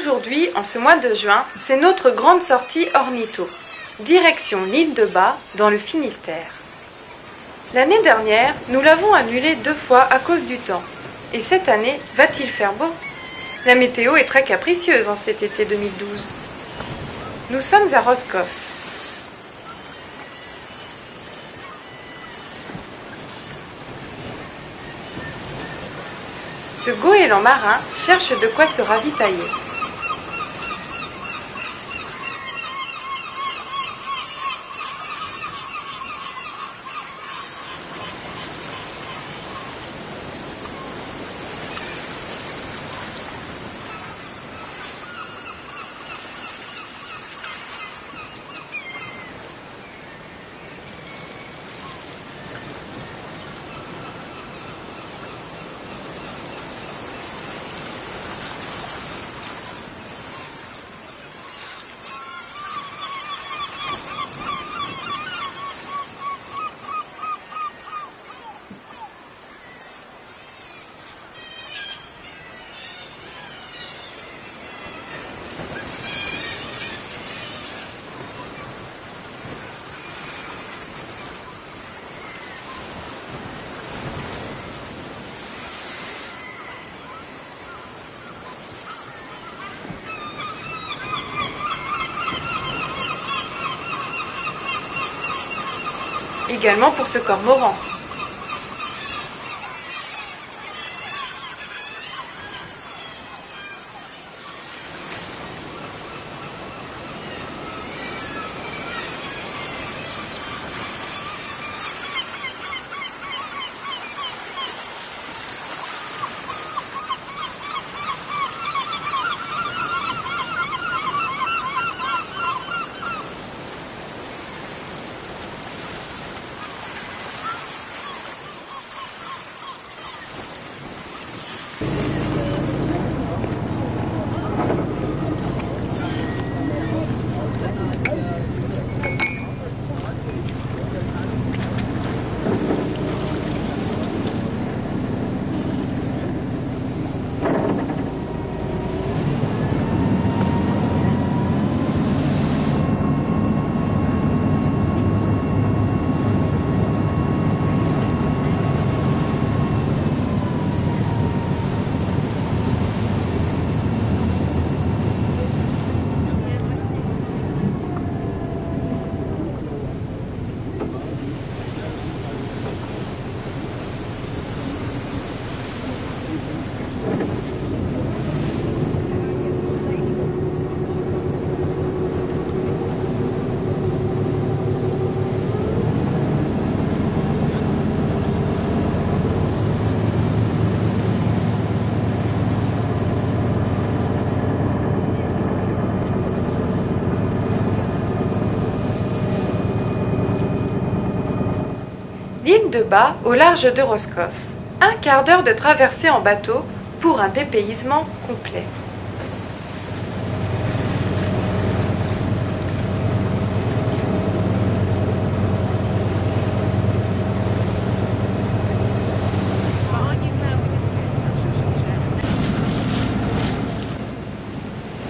Aujourd'hui, en ce mois de juin, c'est notre grande sortie ornitho. Direction l'île de Bas, dans le Finistère. L'année dernière, nous l'avons annulée 2 fois à cause du temps. Et cette année, va-t-il faire beau? La météo est très capricieuse en cet été 2012. Nous sommes à Roscoff. Ce goéland marin cherche de quoi se ravitailler. Également pour ce cormoran. L'île de Bas au large de Roscoff. 1/4 d'heure de traversée en bateau pour un dépaysement complet.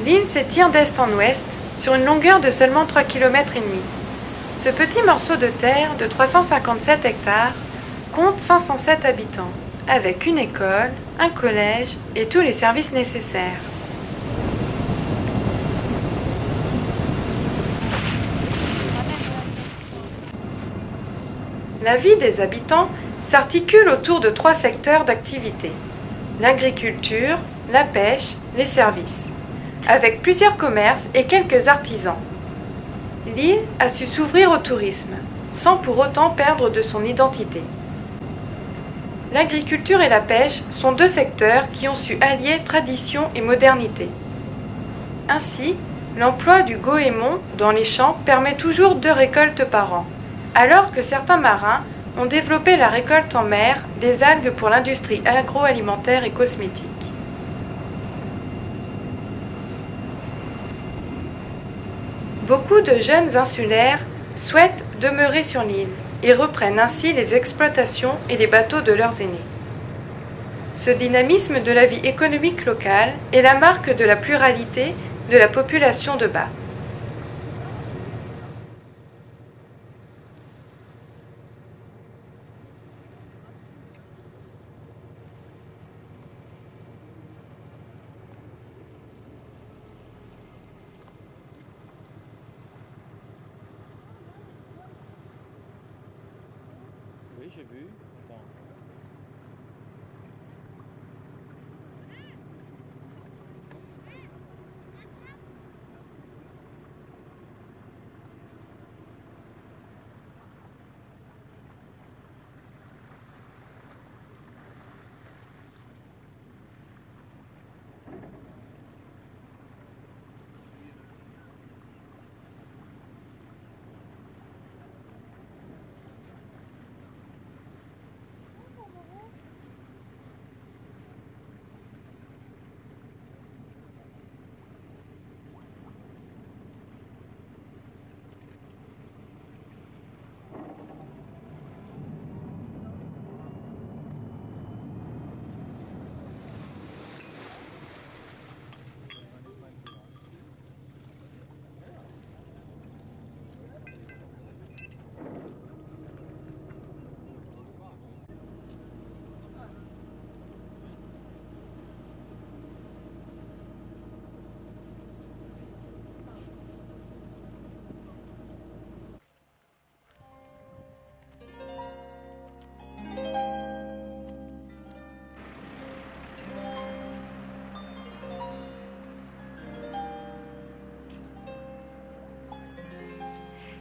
L'île s'étire d'est en ouest sur une longueur de seulement 3,5 km. Ce petit morceau de terre de 357 hectares compte 507 habitants, avec une école, un collège et tous les services nécessaires. La vie des habitants s'articule autour de 3 secteurs d'activité: l'agriculture, la pêche, les services, avec plusieurs commerces et quelques artisans. L'île a su s'ouvrir au tourisme, sans pour autant perdre de son identité. L'agriculture et la pêche sont 2 secteurs qui ont su allier tradition et modernité. Ainsi, l'emploi du goémon dans les champs permet toujours 2 récoltes par an, alors que certains marins ont développé la récolte en mer des algues pour l'industrie agroalimentaire et cosmétique. Beaucoup de jeunes insulaires souhaitent demeurer sur l'île et reprennent ainsi les exploitations et les bateaux de leurs aînés. Ce dynamisme de la vie économique locale est la marque de la pluralité de la population de Ba. Oui, j'ai vu. Attends.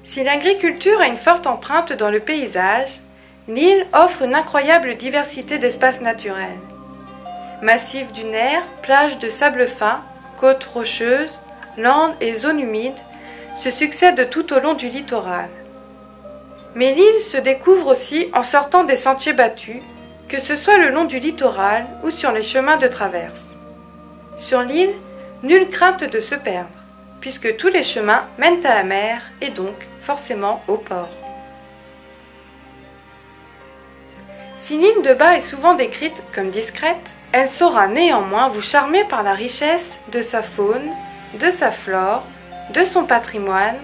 Si l'agriculture a une forte empreinte dans le paysage, l'île offre une incroyable diversité d'espaces naturels. Massifs dunaires, plages de sable fin, côtes rocheuses, landes et zones humides se succèdent tout au long du littoral. Mais l'île se découvre aussi en sortant des sentiers battus, que ce soit le long du littoral ou sur les chemins de traverse. Sur l'île, nulle crainte de se perdre, puisque tous les chemins mènent à la mer et donc forcément au port. Si l'île de Ba est souvent décrite comme discrète, elle saura néanmoins vous charmer par la richesse de sa faune, de sa flore, de son patrimoine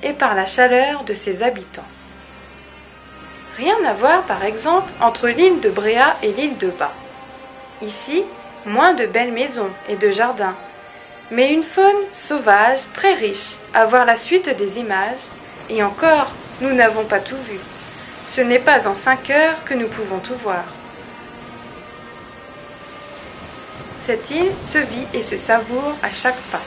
et par la chaleur de ses habitants. Rien à voir par exemple entre l'île de Bréa et l'île de Ba. Ici, moins de belles maisons et de jardins, mais une faune sauvage très riche, à voir la suite des images, et encore, nous n'avons pas tout vu. Ce n'est pas en 5 heures que nous pouvons tout voir. Cette île se vit et se savoure à chaque pas.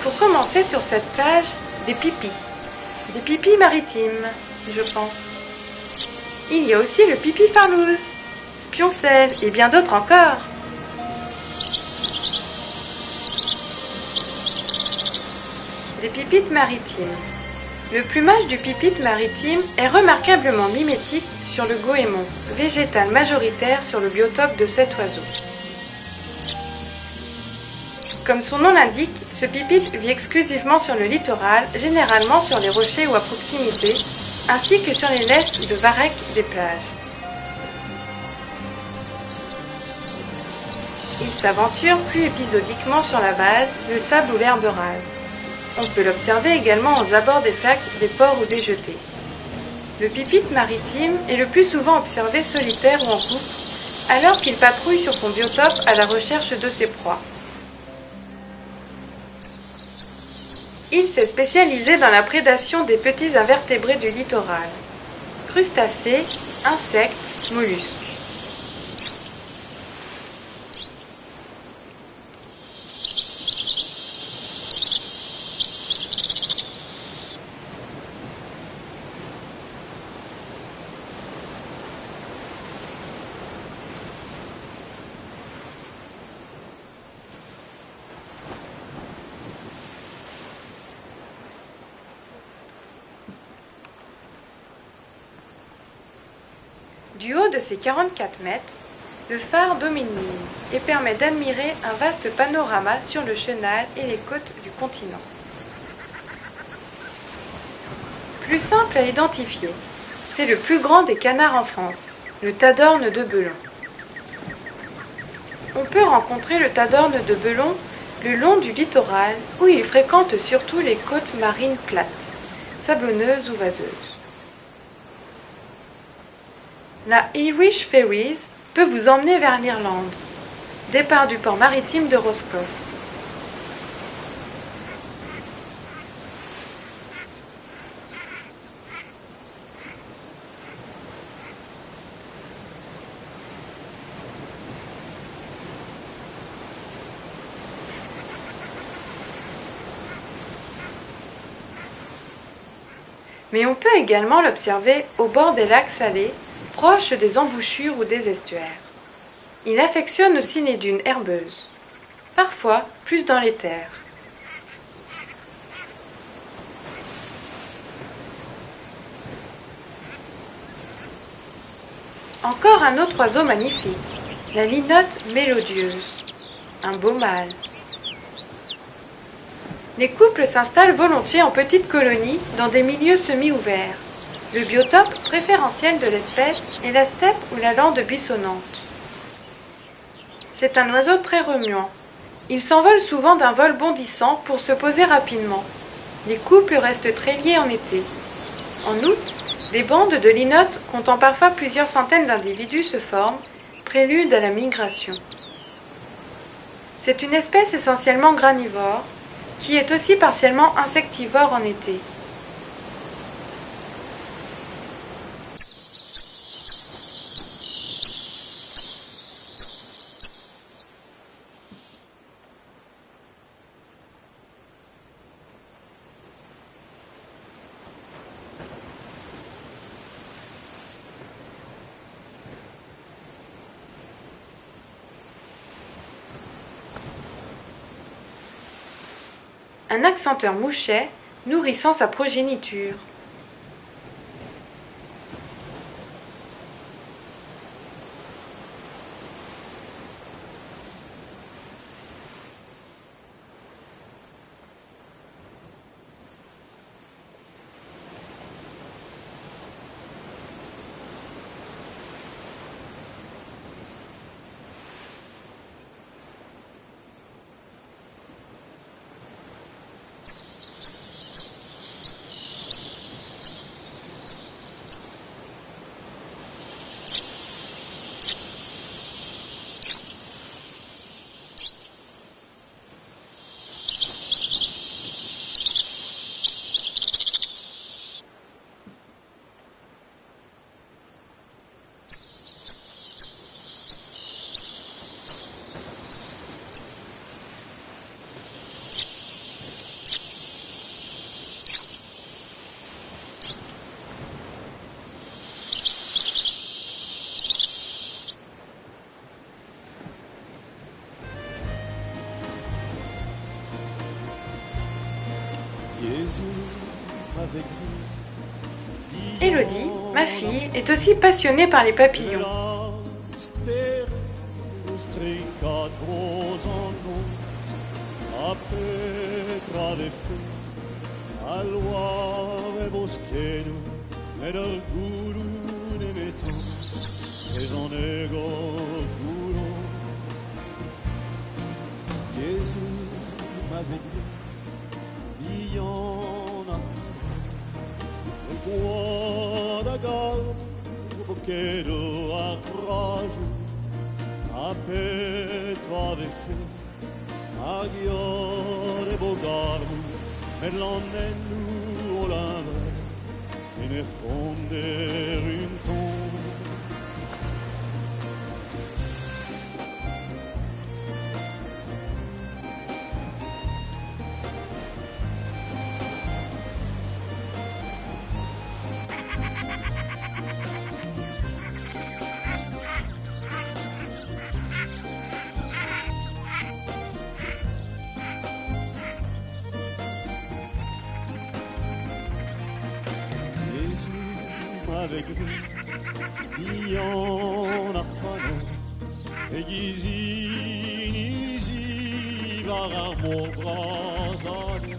Pour commencer sur cette plage, des pipis maritimes, je pense. Il y a aussi le pipi parlouse, spioncelle et bien d'autres encore. Des pipites maritimes. Le plumage du pipite maritime est remarquablement mimétique sur le goémon, végétal majoritaire sur le biotope de cet oiseau. Comme son nom l'indique, ce pipite vit exclusivement sur le littoral, généralement sur les rochers ou à proximité, ainsi que sur les lestes de varech des plages. Il s'aventure plus épisodiquement sur la base, le sable ou l'herbe rase. On peut l'observer également aux abords des flaques des ports ou des jetées. Le pipite maritime est le plus souvent observé solitaire ou en couple, alors qu'il patrouille sur son biotope à la recherche de ses proies. Il s'est spécialisé dans la prédation des petits invertébrés du littoral, crustacés, insectes, mollusques. Du haut de ses 44 mètres, le phare domine l'île et permet d'admirer un vaste panorama sur le chenal et les côtes du continent. Plus simple à identifier, c'est le plus grand des canards en France, le tadorne de Belon. On peut rencontrer le tadorne de Belon le long du littoral où il fréquente surtout les côtes marines plates, sablonneuses ou vaseuses. La Irish Ferries peut vous emmener vers l'Irlande, départ du port maritime de Roscoff. Mais on peut également l'observer au bord des lacs salés, proches des embouchures ou des estuaires. Il affectionne aussi les dunes herbeuses, parfois plus dans les terres. Encore un autre oiseau magnifique, la linotte mélodieuse, un beau mâle. Les couples s'installent volontiers en petites colonies dans des milieux semi-ouverts. Le biotope préférentiel de l'espèce est la steppe ou la lande buissonnante. C'est un oiseau très remuant. Il s'envole souvent d'un vol bondissant pour se poser rapidement. Les couples restent très liés en été. En août, des bandes de linottes comptant parfois plusieurs centaines d'individus se forment, prélude à la migration. C'est une espèce essentiellement granivore, qui est aussi partiellement insectivore en été. Un accenteur mouchet nourrissant sa progéniture. Élodie, ma fille, est aussi passionnée par les papillons. Quero arrojo a Petra de fe a ghiore bogarmu per l'onnellu olave e ne fonder un ton. i en a fanno e gli var mo brasade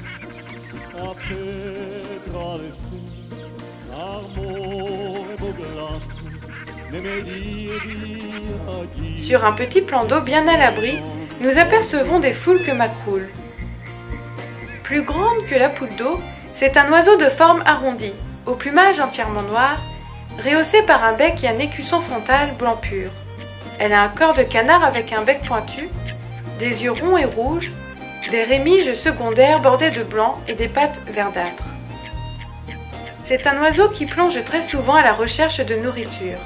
a Petra le fe armo e boglastri ne me dire Sur un petit plan d'eau bien à l'abri, nous apercevons des foulques macroules. Plus grande que la poule d'eau, c'est un oiseau de forme arrondie, au plumage entièrement noir, rehaussé par un bec et un écusson frontal blanc pur. Elle a un corps de canard avec un bec pointu, des yeux ronds et rouges, des rémiges secondaires bordées de blanc et des pattes verdâtres. C'est un oiseau qui plonge très souvent à la recherche de nourriture.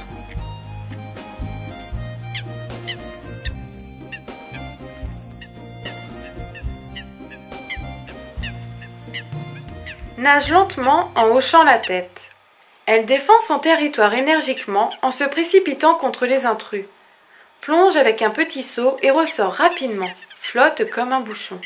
Nage lentement en hochant la tête. Elle défend son territoire énergiquement en se précipitant contre les intrus. Plonge avec un petit saut et ressort rapidement, flotte comme un bouchon.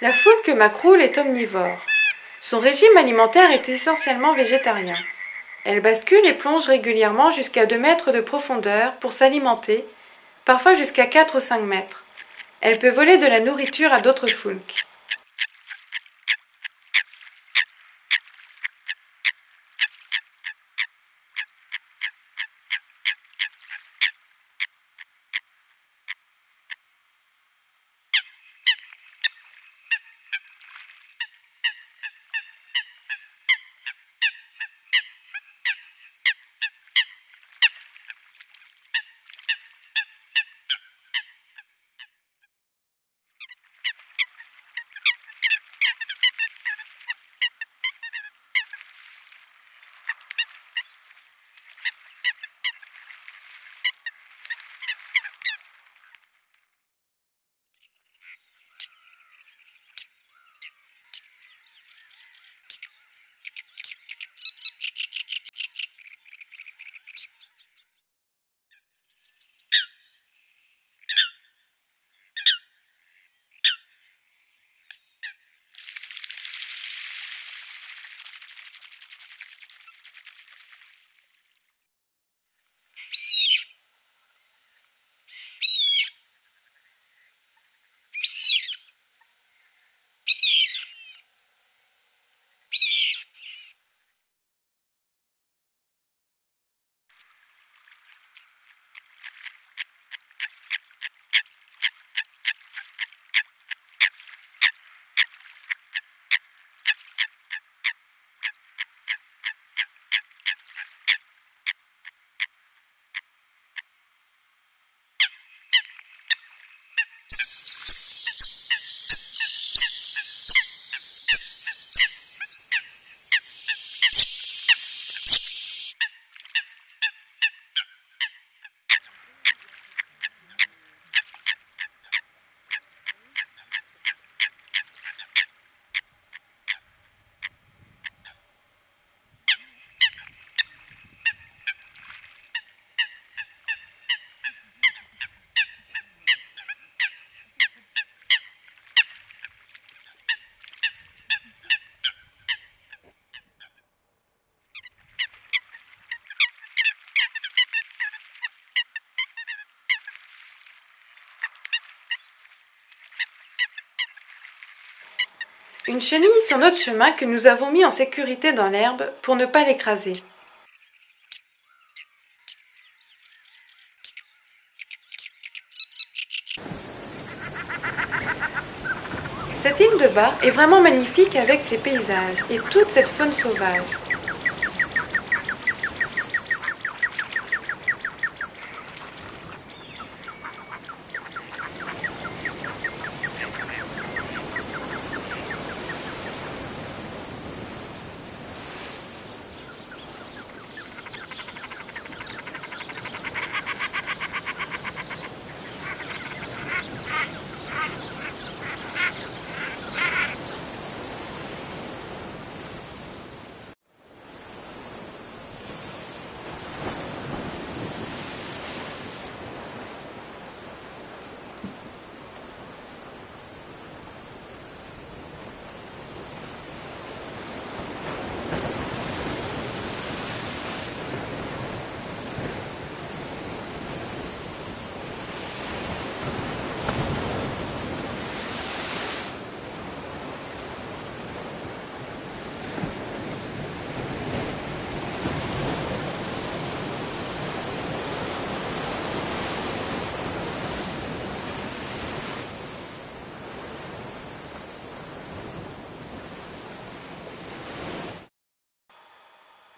La foulque macroule est omnivore. Son régime alimentaire est essentiellement végétarien. Elle bascule et plonge régulièrement jusqu'à 2 mètres de profondeur pour s'alimenter, parfois jusqu'à 4 ou 5 mètres. Elle peut voler de la nourriture à d'autres foulques. Une chenille sur notre chemin que nous avons mis en sécurité dans l'herbe pour ne pas l'écraser. Cette île de Bas est vraiment magnifique avec ses paysages et toute cette faune sauvage.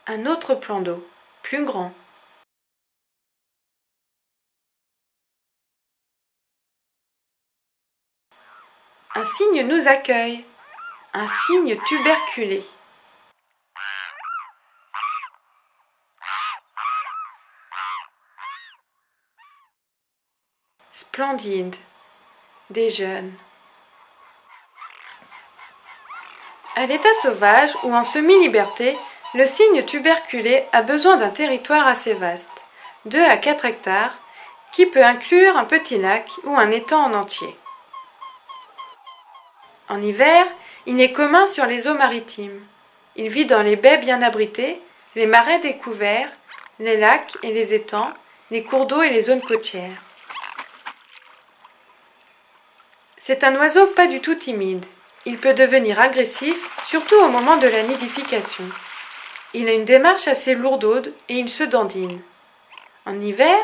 Un autre plan d'eau, plus grand. Un cygne nous accueille, un cygne tuberculé. Splendide, des jeunes. À l'état sauvage ou en semi-liberté, le cygne tuberculé a besoin d'un territoire assez vaste, 2 à 4 hectares, qui peut inclure un petit lac ou un étang en entier. En hiver, il est commun sur les eaux maritimes. Il vit dans les baies bien abritées, les marais découverts, les lacs et les étangs, les cours d'eau et les zones côtières. C'est un oiseau pas du tout timide. Il peut devenir agressif, surtout au moment de la nidification. Il a une démarche assez lourdaude et il se dandine. En hiver,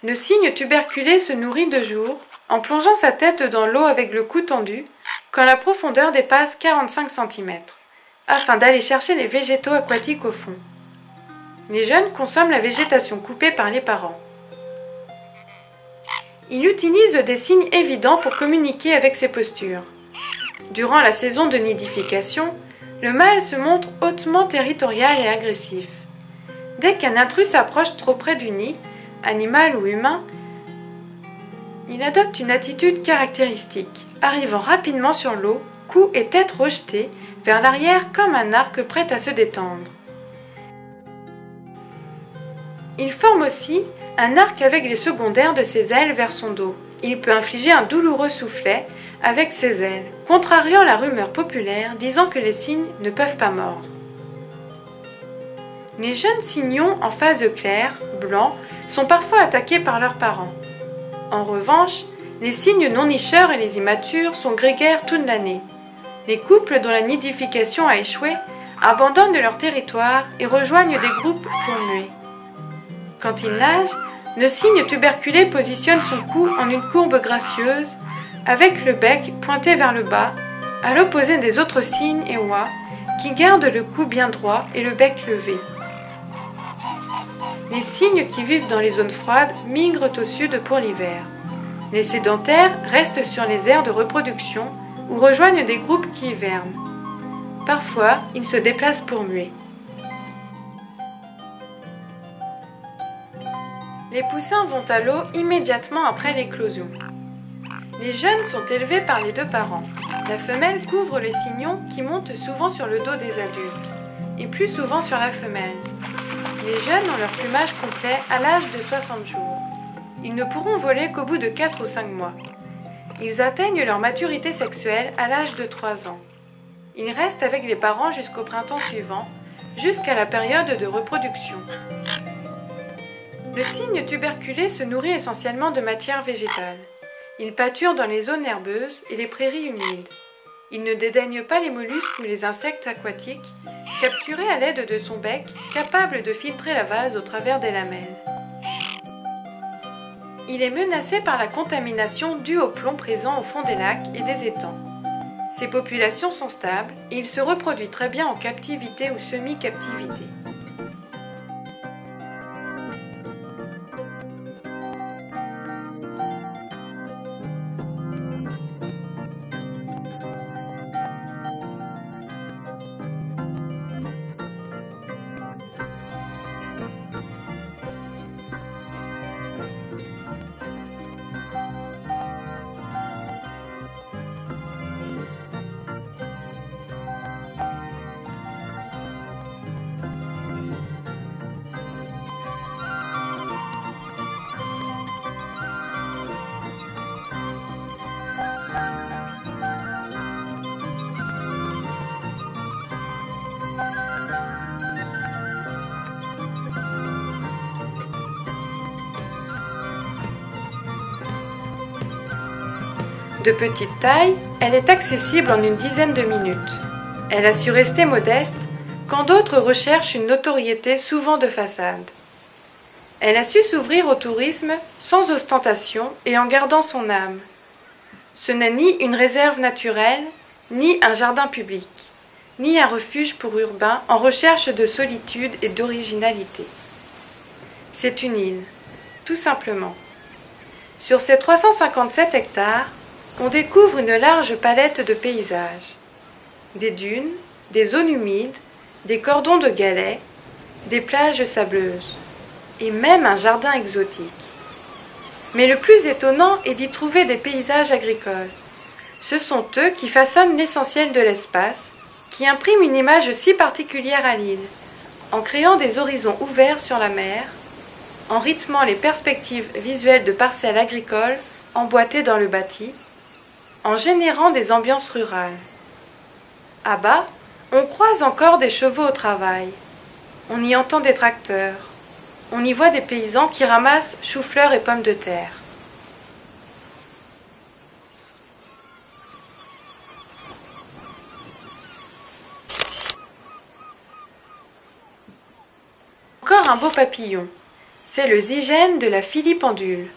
le cygne tuberculé se nourrit de jour, en plongeant sa tête dans l'eau avec le cou tendu, quand la profondeur dépasse 45 cm, afin d'aller chercher les végétaux aquatiques au fond. Les jeunes consomment la végétation coupée par les parents. Il utilise des signes évidents pour communiquer avec ses postures. Durant la saison de nidification, le mâle se montre hautement territorial et agressif. Dès qu'un intrus s'approche trop près du nid, animal ou humain, il adopte une attitude caractéristique, arrivant rapidement sur l'eau, cou et tête rejetés vers l'arrière comme un arc prêt à se détendre. Il forme aussi un arc avec les secondaires de ses ailes vers son dos. Il peut infliger un douloureux soufflet avec ses ailes, contrariant la rumeur populaire disant que les cygnes ne peuvent pas mordre. Les jeunes cygnons en phase claire, blancs, sont parfois attaqués par leurs parents. En revanche, les cygnes non nicheurs et les immatures sont grégaires toute l'année. Les couples dont la nidification a échoué abandonnent leur territoire et rejoignent des groupes pour muer. Quand il nage, le cygne tuberculé positionne son cou en une courbe gracieuse, avec le bec pointé vers le bas, à l'opposé des autres cygnes et oies, qui gardent le cou bien droit et le bec levé. Les cygnes qui vivent dans les zones froides migrent au sud pour l'hiver. Les sédentaires restent sur les aires de reproduction ou rejoignent des groupes qui hivernent. Parfois, ils se déplacent pour muer. Les poussins vont à l'eau immédiatement après l'éclosion. Les jeunes sont élevés par les 2 parents. La femelle couvre les cygnons qui montent souvent sur le dos des adultes, et plus souvent sur la femelle. Les jeunes ont leur plumage complet à l'âge de 60 jours. Ils ne pourront voler qu'au bout de 4 ou 5 mois. Ils atteignent leur maturité sexuelle à l'âge de 3 ans. Ils restent avec les parents jusqu'au printemps suivant, jusqu'à la période de reproduction. Le cygne tuberculé se nourrit essentiellement de matière végétale. Il pâture dans les zones herbeuses et les prairies humides. Il ne dédaigne pas les mollusques ou les insectes aquatiques, capturés à l'aide de son bec, capable de filtrer la vase au travers des lamelles. Il est menacé par la contamination due au plomb présent au fond des lacs et des étangs. Ses populations sont stables et il se reproduit très bien en captivité ou semi-captivité. De petite taille, elle est accessible en une dizaine de minutes. Elle a su rester modeste quand d'autres recherchent une notoriété souvent de façade. Elle a su s'ouvrir au tourisme sans ostentation et en gardant son âme. Ce n'est ni une réserve naturelle, ni un jardin public, ni un refuge pour urbains en recherche de solitude et d'originalité. C'est une île, tout simplement. Sur ces 357 hectares, on découvre une large palette de paysages. Des dunes, des zones humides, des cordons de galets, des plages sableuses, et même un jardin exotique. Mais le plus étonnant est d'y trouver des paysages agricoles. Ce sont eux qui façonnent l'essentiel de l'espace, qui impriment une image si particulière à l'île, en créant des horizons ouverts sur la mer, en rythmant les perspectives visuelles de parcelles agricoles emboîtées dans le bâti, en générant des ambiances rurales. À bas, on croise encore des chevaux au travail, on y entend des tracteurs, on y voit des paysans qui ramassent choux-fleurs et pommes de terre. Encore un beau papillon, c'est le zygène de la filipendule.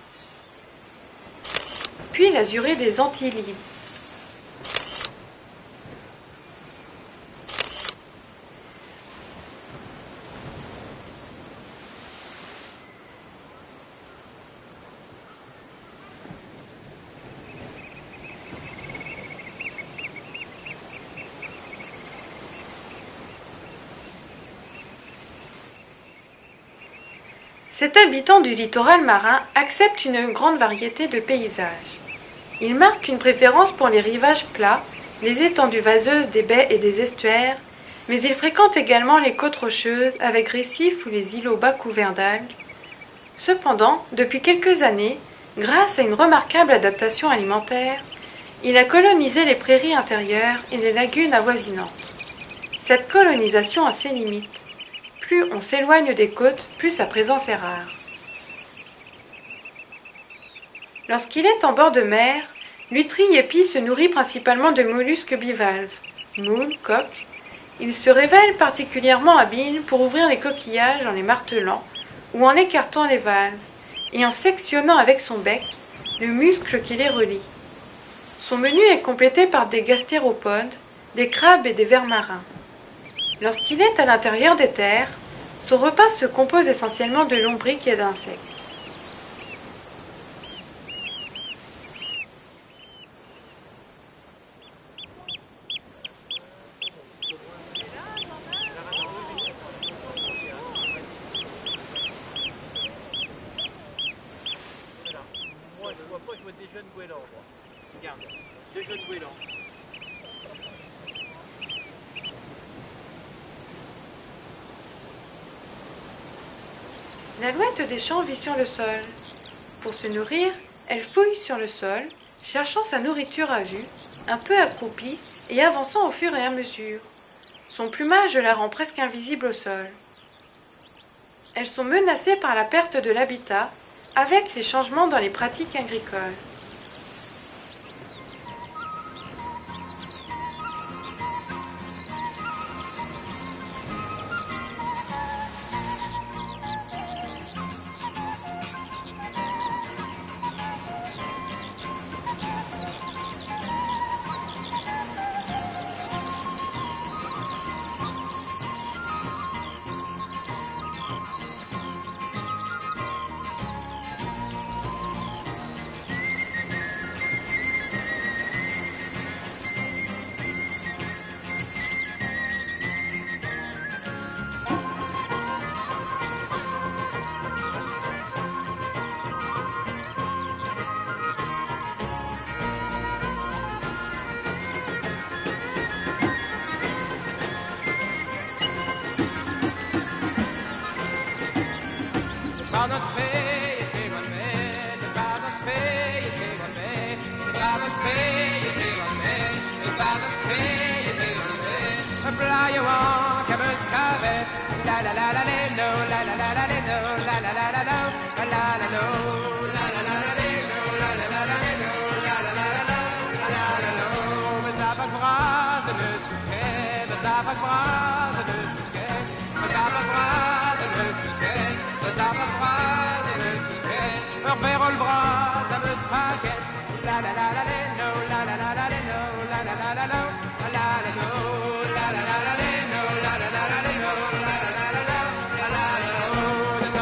Puis l'azuré des Antilles. Cet habitant du littoral marin accepte une grande variété de paysages. Il marque une préférence pour les rivages plats, les étendues vaseuses des baies et des estuaires, mais il fréquente également les côtes rocheuses avec récifs ou les îlots bas couverts d'algues. Cependant, depuis quelques années, grâce à une remarquable adaptation alimentaire, il a colonisé les prairies intérieures et les lagunes avoisinantes. Cette colonisation a ses limites. Plus on s'éloigne des côtes, plus sa présence est rare. Lorsqu'il est en bord de mer, l'huîtrier épi se nourrit principalement de mollusques bivalves, moules, coques. Il se révèle particulièrement habile pour ouvrir les coquillages en les martelant ou en écartant les valves et en sectionnant avec son bec le muscle qui les relie. Son menu est complété par des gastéropodes, des crabes et des vers marins. Lorsqu'il est à l'intérieur des terres, son repas se compose essentiellement de lombriques et d'insectes. Moi, je vois pas, je vois des jeunes goélands, moi. Regarde, deux jeunes goélands. L'alouette des champs vit sur le sol. Pour se nourrir, elle fouille sur le sol, cherchant sa nourriture à vue, un peu accroupie et avançant au fur et à mesure. Son plumage la rend presque invisible au sol. Elles sont menacées par la perte de l'habitat avec les changements dans les pratiques agricoles. Par notre pays, était mon mère, par notre pays, était mon mère, par notre pays, était mon mère, par notre pays, était mon mère. Playons comme un scavet, la la la la la no, la la la la la no, la la la la la, la la la no, la la la la la no, la la la la la no, la la la la la, la la la no. Mais ça va grâce de ce que c'est, mais ça va grâce de ce que c'est, mais ça va grâce de ce que c'est. Faire le bras, ça me spaghette. La la la la la no, la la la la la no, la la la la la, la la la no, la la la.